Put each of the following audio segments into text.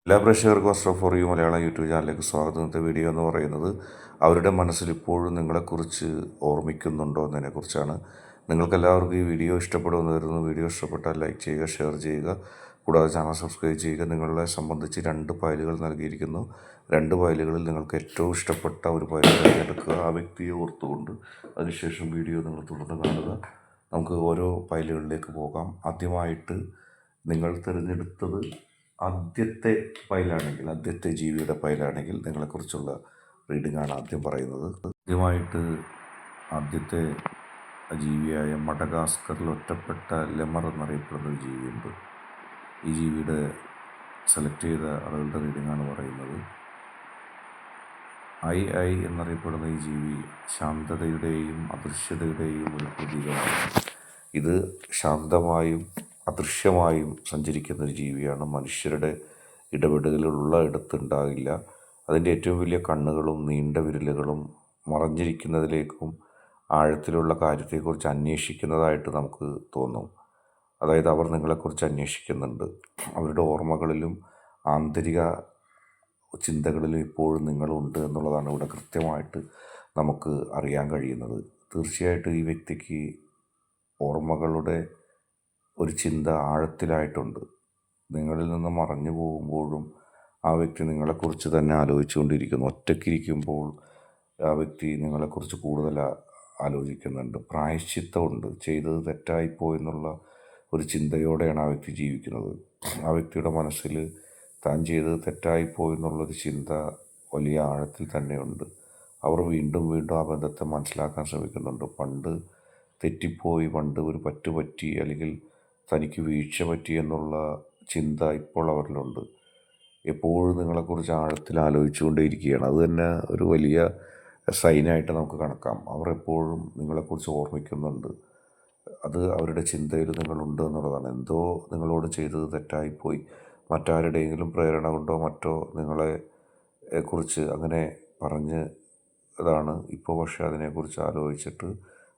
എല്ലാ പ്രേക്ഷകർക്കും astro for you Malayalam YouTube ചാനലിലേക്ക് സ്വാഗതം. ഇന്നത്തെ വീഡിയോ എന്ന് പറയുന്നത് അവരുടെ മനസ്സിൽ ഇപ്പോഴും നിങ്ങളെക്കുറിച്ച് ഓർമ്മിക്കുന്നുണ്ടോ എന്നതിനെക്കുറിച്ചാണ്. നിങ്ങൾക്കെല്ലാവർക്കും ഈ വീഡിയോ ഇഷ്ടപ്പെടുമെന്ന് കരുതുന്നു. വീഡിയോ ഇഷ്ടപ്പെട്ടാൽ ലൈക്ക് ചെയ്യുക, ഷെയർ ചെയ്യുക, കൂടാതെ ചാനൽ സബ്സ്ക്രൈബ് ചെയ്യുക. നിങ്ങളെ സംബന്ധിച്ച് 2 ഫയലുകൾ നൽകിയിരിക്കുന്നു. 2 ഫയലുകളിൽ നിങ്ങൾക്ക് ഏറ്റവും ഇഷ്ടപ്പെട്ട ഒരു ഫയൽ തിരഞ്ഞെടുക്കുക, ആ വ്യക്തിയെ ഓർത്തുകൊണ്ട്. അതിനുശേഷം വീഡിയോ നിങ്ങൾ തുടർന്ന് കാണുക. നമുക്ക് ഓരോ ഫയലുകളിലേക്ക് പോകാം. ആദ്യമായിട്ട് നിങ്ങൾ തിരഞ്ഞെടുത്തത് ആദ്യത്തെ ഫയലാണെങ്കിൽ, ആദ്യത്തെ ജീവിയുടെ ഫയലാണെങ്കിൽ നിങ്ങളെക്കുറിച്ചുള്ള റീഡിംഗ് ആണ് ആദ്യം പറയുന്നത്. ആദ്യമായിട്ട് ആദ്യത്തെ ജീവിയായ മഡഗാസ്കറിൽ ഒറ്റപ്പെട്ട ലെമർ എന്നറിയപ്പെടുന്ന ഒരു ജീവിയുണ്ട്. ഈ ജീവിയുടെ സെലക്ട് ചെയ്ത ആളുകളുടെ റീഡിംഗ് ആണ് പറയുന്നത്. ഐ എന്നറിയപ്പെടുന്ന ഈ ജീവി ശാന്തതയുടെയും അദൃശ്യതയുടെയും ഒരു പ്രതീകമാണ്. ഇത് ശാന്തമായും അദൃശ്യമായും സഞ്ചരിക്കുന്ന ഒരു ജീവിയാണ്. മനുഷ്യരുടെ ഇടപെടലുകളുള്ള ഇടത്തുണ്ടാകില്ല. അതിൻ്റെ ഏറ്റവും വലിയ കണ്ണുകളും നീണ്ട വിരലുകളും മറഞ്ഞിരിക്കുന്നതിലേക്കും ആഴത്തിലുള്ള കാര്യത്തെക്കുറിച്ച് അന്വേഷിക്കുന്നതായിട്ട് നമുക്ക് തോന്നും. അതായത് അവർ നിങ്ങളെക്കുറിച്ച് അന്വേഷിക്കുന്നുണ്ട്. അവരുടെ ഓർമ്മകളിലും ആന്തരിക ചിന്തകളിലും ഇപ്പോഴും നിങ്ങളുണ്ട് എന്നുള്ളതാണ് ഇവിടെ കൃത്യമായിട്ട് നമുക്ക് അറിയാൻ കഴിയുന്നത്. തീർച്ചയായിട്ടും ഈ വ്യക്തിക്ക് ഓർമ്മകളുടെ ഒരു ചിന്ത ആഴത്തിലായിട്ടുണ്ട്. നിങ്ങളിൽ നിന്ന് മറഞ്ഞു പോകുമ്പോഴും ആ വ്യക്തി നിങ്ങളെക്കുറിച്ച് തന്നെ ആലോചിച്ചുകൊണ്ടിരിക്കുന്നു. ഒറ്റയ്ക്കിരിക്കുമ്പോൾ ആ വ്യക്തി നിങ്ങളെക്കുറിച്ച് കൂടുതൽ ആലോചിക്കുന്നുണ്ട്. പ്രായശ്ചിത്തമുണ്ട്. ചെയ്തത് തെറ്റായിപ്പോയെന്നുള്ള ഒരു ചിന്തയോടെയാണ് ആ വ്യക്തി ജീവിക്കുന്നത്. ആ വ്യക്തിയുടെ മനസ്സിൽ താൻ ചെയ്തത് തെറ്റായിപ്പോയെന്നുള്ളൊരു ചിന്ത വലിയ ആഴത്തിൽ തന്നെയുണ്ട്. അവർ വീണ്ടും വീണ്ടും ആ ബന്ധത്തെ മനസ്സിലാക്കാൻ ശ്രമിക്കുന്നുണ്ട്. പണ്ട് തെറ്റിപ്പോയി, പണ്ട് ഒരു പറ്റി, അല്ലെങ്കിൽ തനിക്ക് വീഴ്ച പറ്റി എന്നുള്ള ചിന്ത ഇപ്പോൾ അവരിലുണ്ട്. എപ്പോഴും നിങ്ങളെക്കുറിച്ച് ആഴത്തിൽ ആലോചിച്ചുകൊണ്ടേയിരിക്കുകയാണ്. അത് തന്നെ ഒരു വലിയ സൈനായിട്ട് നമുക്ക് കണക്കാം. അവർ എപ്പോഴും നിങ്ങളെക്കുറിച്ച് ഓർമ്മിക്കുന്നുണ്ട്. അത് അവരുടെ ചിന്തയിൽ നിങ്ങളുണ്ട് എന്നുള്ളതാണ്. എന്തോ നിങ്ങളോട് ചെയ്തത് തെറ്റായിപ്പോയി, മറ്റാരുടെയെങ്കിലും പ്രേരണ കൊണ്ടോ മറ്റോ നിങ്ങളെ കുറിച്ച് അങ്ങനെ പറഞ്ഞ് അതാണ് ഇപ്പോൾ. പക്ഷേ അതിനെക്കുറിച്ച് ആലോചിച്ചിട്ട്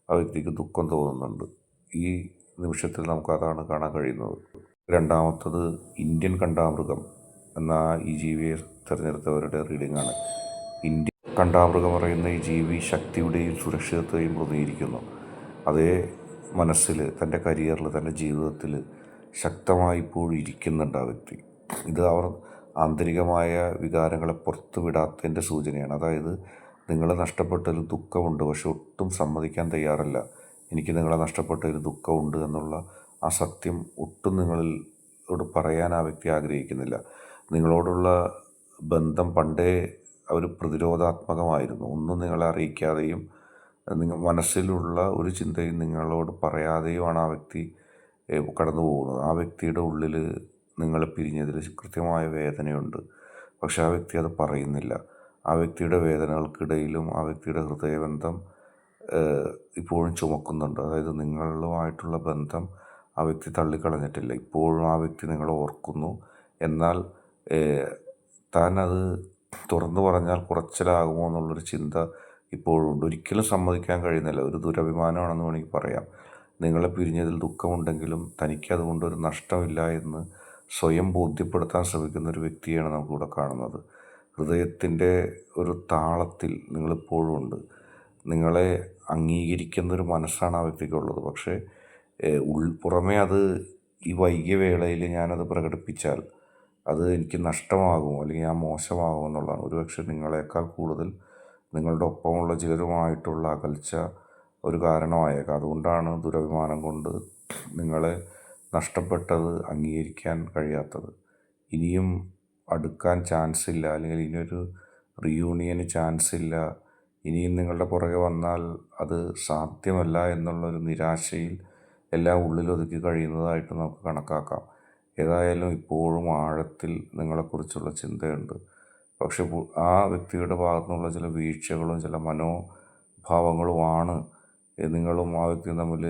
ആ വ്യക്തിക്ക് ദുഃഖം തോന്നുന്നുണ്ട്. ഈ നിമിഷത്തിൽ നമുക്കതാണ് കാണാൻ കഴിയുന്നത്. രണ്ടാമത്തത് ഇന്ത്യൻ കണ്ടാമൃഗം എന്ന ഈ ജീവിയെ തിരഞ്ഞെടുത്തവരുടെ റീഡിംഗാണ്. ഇന്ത്യൻ കണ്ടാമൃഗം പറയുന്ന ഈ ജീവി ശക്തിയുടെയും സുരക്ഷിതത്വയും പ്രതിനിധീകരിക്കുന്നു. അതേ മനസ്സിൽ, തൻ്റെ കരിയറിൽ, തൻ്റെ ജീവിതത്തിൽ ശക്തമായി ഇപ്പോഴും ഇരിക്കുന്നുണ്ട് ആ വ്യക്തി. ഇത് അവർ ആന്തരികമായ വികാരങ്ങളെ പുറത്തു വിടാത്തതിൻ്റെ സൂചനയാണ്. അതായത് നിങ്ങളെ നഷ്ടപ്പെട്ടതിൽ ദുഃഖമുണ്ട്, പക്ഷെ ഒട്ടും സമ്മതിക്കാൻ തയ്യാറല്ല. എനിക്ക് നിങ്ങളെ നഷ്ടപ്പെട്ടതിൽ ദുഃഖമുണ്ട് എന്നുള്ള ആ സത്യം ഒട്ടും നിങ്ങളോട് പറയാൻ ആ വ്യക്തി ആഗ്രഹിക്കുന്നില്ല. നിങ്ങളോടുള്ള ബന്ധം പണ്ടേ അവർ പ്രതിരോധാത്മകമായിരുന്നു. ഒന്നും നിങ്ങളെ അറിയിക്കാതെയും നിങ്ങൾ മനസ്സിലുള്ള ഒരു ചിന്തയും നിങ്ങളോട് പറയാതെയുമാണ് ആ വ്യക്തി കടന്നു പോകുന്നത്. ആ വ്യക്തിയുടെ ഉള്ളിൽ നിങ്ങളെ പിരിഞ്ഞതിൽ കൃത്യമായ വേദനയുണ്ട്. പക്ഷെ ആ വ്യക്തി അത് പറയുന്നില്ല. ആ വ്യക്തിയുടെ വേദനകൾക്കിടയിലും ആ വ്യക്തിയുടെ ഹൃദയബന്ധം ഇപ്പോഴും ചുമക്കുന്നുണ്ട്. അതായത് നിങ്ങളുമായിട്ടുള്ള ബന്ധം ആ വ്യക്തി തള്ളിക്കളഞ്ഞിട്ടില്ല. ഇപ്പോഴും ആ വ്യക്തി നിങ്ങളെ ഓർക്കുന്നു. എന്നാൽ താൻ അത് തുറന്നു പറഞ്ഞാൽ കുറച്ചിലാകുമോ എന്നുള്ളൊരു ചിന്ത ഇപ്പോഴും ഉണ്ട്. ഒരിക്കലും സമ്മതിക്കാൻ കഴിയുന്നില്ല. ഒരു ദുരഭിമാനമാണെന്ന് വേണമെങ്കിൽ പറയാം. നിങ്ങളെ പിരിഞ്ഞതിൽ ദുഃഖമുണ്ടെങ്കിലും തനിക്കതുകൊണ്ടൊരു നഷ്ടമില്ല എന്ന് സ്വയം ബോധ്യപ്പെടുത്താൻ ശ്രമിക്കുന്ന ഒരു വ്യക്തിയാണ് നമുക്കിവിടെ കാണുന്നത്. ഹൃദയത്തിൻ്റെ ഒരു താളത്തിൽ നിങ്ങളിപ്പോഴും ഉണ്ട്. നിങ്ങളെ അംഗീകരിക്കുന്നൊരു മനസ്സാണ് ആ വ്യക്തിക്കുള്ളത്. പക്ഷേ പുറമേ അത് ഈ വൈകിയ വേളയിൽ ഞാനത് പ്രകടിപ്പിച്ചാൽ അത് എനിക്ക് നഷ്ടമാകുമോ, അല്ലെങ്കിൽ ഞാൻ മോശമാകുമോ എന്നുള്ളതാണ്. ഒരുപക്ഷെ നിങ്ങളെക്കാൾ കൂടുതൽ നിങ്ങളുടെ ഒപ്പമുള്ള ചിലരുമായിട്ടുള്ള അകൽച്ച ഒരു കാരണമായേക്കാം. അതുകൊണ്ടാണ് ദുരഭിമാനം കൊണ്ട് നിങ്ങളെ നഷ്ടപ്പെട്ടത് അംഗീകരിക്കാൻ കഴിയാത്തത്. ഇനിയും അടുക്കാൻ ചാൻസ് ഇല്ല, അല്ലെങ്കിൽ ഇനിയൊരു റീയൂണിയന് ചാൻസ് ഇല്ല, ഇനിയും നിങ്ങളുടെ പുറകെ വന്നാൽ അത് സാധ്യമല്ല എന്നുള്ളൊരു നിരാശയിൽ എല്ലാം ഉള്ളിലൊതുക്കി കഴിയുന്നതായിട്ട് നമുക്ക് കണക്കാക്കാം. ഏതായാലും ഇപ്പോഴും ആഴത്തിൽ നിങ്ങളെക്കുറിച്ചുള്ള ചിന്തയുണ്ട്. പക്ഷെ ആ വ്യക്തിയുടെ ഭാഗത്തു നിന്നുള്ള ചില വീഴ്ചകളും ചില മനോഭാവങ്ങളുമാണ് നിങ്ങളും ആ വ്യക്തിയും തമ്മിൽ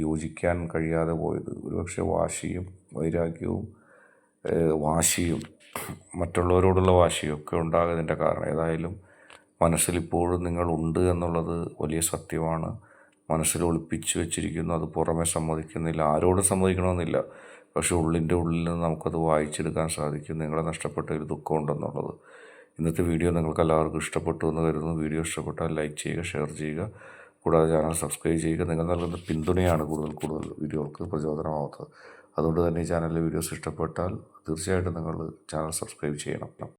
യോജിക്കാൻ കഴിയാതെ പോയത്. ഒരുപക്ഷെ വാശിയും വൈരാഗ്യവും വാശിയും മറ്റുള്ളവരോടുള്ള വാശിയും ഒക്കെ ഉണ്ടാകുന്നതിൻ്റെ കാരണം. ഏതായാലും മനസ്സിലിപ്പോഴും നിങ്ങളുണ്ട് എന്നുള്ളത് വലിയ സത്യമാണ്. മനസ്സിൽ ഒളിപ്പിച്ച് വെച്ചിരിക്കുന്നു, അത് പുറമെ സമ്മതിക്കുന്നില്ല. ആരോടും സമ്മതിക്കണമെന്നില്ല. പക്ഷേ ഉള്ളിൻ്റെ ഉള്ളിൽ നിന്ന് നമുക്കത് വായിച്ചെടുക്കാൻ സാധിക്കും. നിങ്ങളെ നഷ്ടപ്പെട്ടതിൽ ദുഃഖമുണ്ടെന്നുള്ളത്. ഇന്നത്തെ വീഡിയോ നിങ്ങൾക്ക് എല്ലാവർക്കും ഇഷ്ടപ്പെട്ടു എന്ന് കരുതുന്നു. വീഡിയോ ഇഷ്ടപ്പെട്ടാൽ ലൈക്ക് ചെയ്യുക, ഷെയർ ചെയ്യുക, കൂടാതെ ചാനൽ സബ്സ്ക്രൈബ് ചെയ്യുക. നിങ്ങൾ നൽകുന്ന പിന്തുണയാണ് കൂടുതൽ വീഡിയോകൾക്ക് പ്രചോദനമാവുന്നത്. അതുകൊണ്ട് തന്നെ ഈ ചാനലിലെ വീഡിയോസ് ഇഷ്ടപ്പെട്ടാൽ തീർച്ചയായിട്ടും നിങ്ങൾ ചാനൽ സബ്സ്ക്രൈബ് ചെയ്യണം.